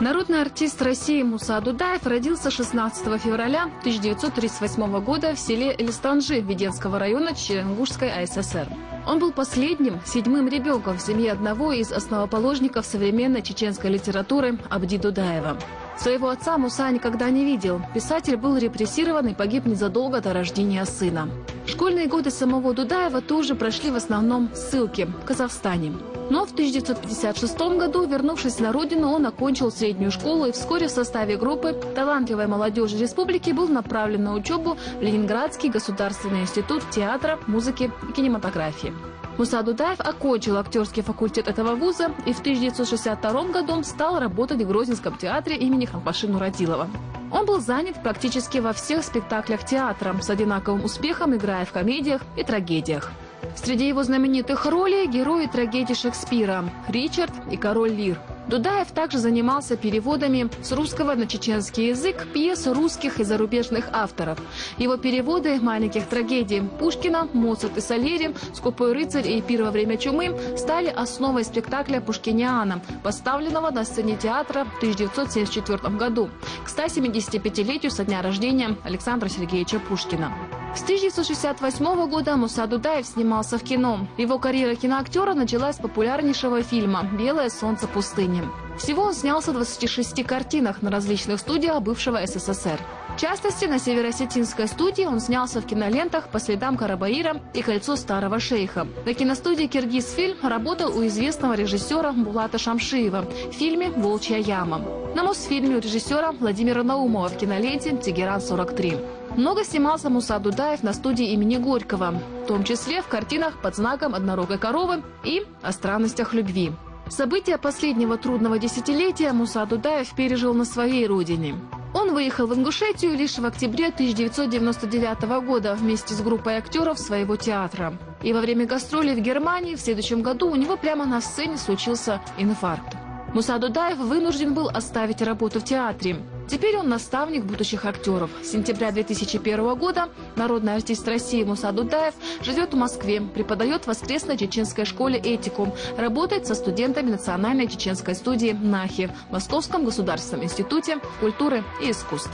Народный артист России Муса Дудаев родился 16 февраля 1938 года в селе Элистанжи Веденского района Черенгушской АССР. Он был последним, седьмым ребенком в семье одного из основоположников современной чеченской литературы Абди Дудаева. Своего отца Муса никогда не видел. Писатель был репрессирован и погиб незадолго до рождения сына. Школьные годы самого Дудаева тоже прошли в основном в ссылке в Казахстане. Но в 1956 году, вернувшись на родину, он окончил среднюю школу и вскоре в составе группы талантливой молодежи республики был направлен на учебу в Ленинградский государственный институт театра, музыки и кинематографии. Муса Дудаев окончил актерский факультет этого вуза и в 1962 году стал работать в Грозненском театре имени Ханбаши Нурадилова. Он был занят практически во всех спектаклях театра, с одинаковым успехом играя в комедиях и трагедиях. Среди его знаменитых ролей – герои трагедий Шекспира «Ричард» и «Король Лир». Дудаев также занимался переводами с русского на чеченский язык пьес русских и зарубежных авторов. Его переводы маленьких трагедий Пушкина, Моцарт и Сальери, «Скупой рыцарь» и «Пир во время чумы» стали основой спектакля «Пушкиниана», поставленного на сцене театра в 1974 году, к 175-летию со дня рождения Александра Сергеевича Пушкина. С 1968 года Муса Дудаев снимался в кино. Его карьера киноактера началась с популярнейшего фильма «Белое солнце пустыни». Всего он снялся в 26 картинах на различных студиях бывшего СССР. В частности, на североосетинской студии он снялся в кинолентах «По следам Карабаира» и «Кольцо старого шейха». На киностудии «Киргизфильм» работал у известного режиссера Булата Шамшиева в фильме «Волчья яма». На Мосфильме у режиссера Владимира Наумова в киноленте «Тегеран-43». Много снимался Муса Дудаев на студии имени Горького, в том числе в картинах «Под знаком однорогой коровы» и «О странностях любви». События последнего трудного десятилетия Муса Дудаев пережил на своей родине. Он выехал в Ингушетию лишь в октябре 1999 года вместе с группой актеров своего театра. И во время гастролей в Германии в следующем году у него прямо на сцене случился инфаркт. Муса Дудаев вынужден был оставить работу в театре. Теперь он наставник будущих актеров. С сентября 2001 года народный артист России Муса Дудаев живет в Москве, преподает в воскресной чеченской школе «Этикум», работает со студентами Национальной чеченской студии «Нахи» в Московском государственном институте культуры и искусств.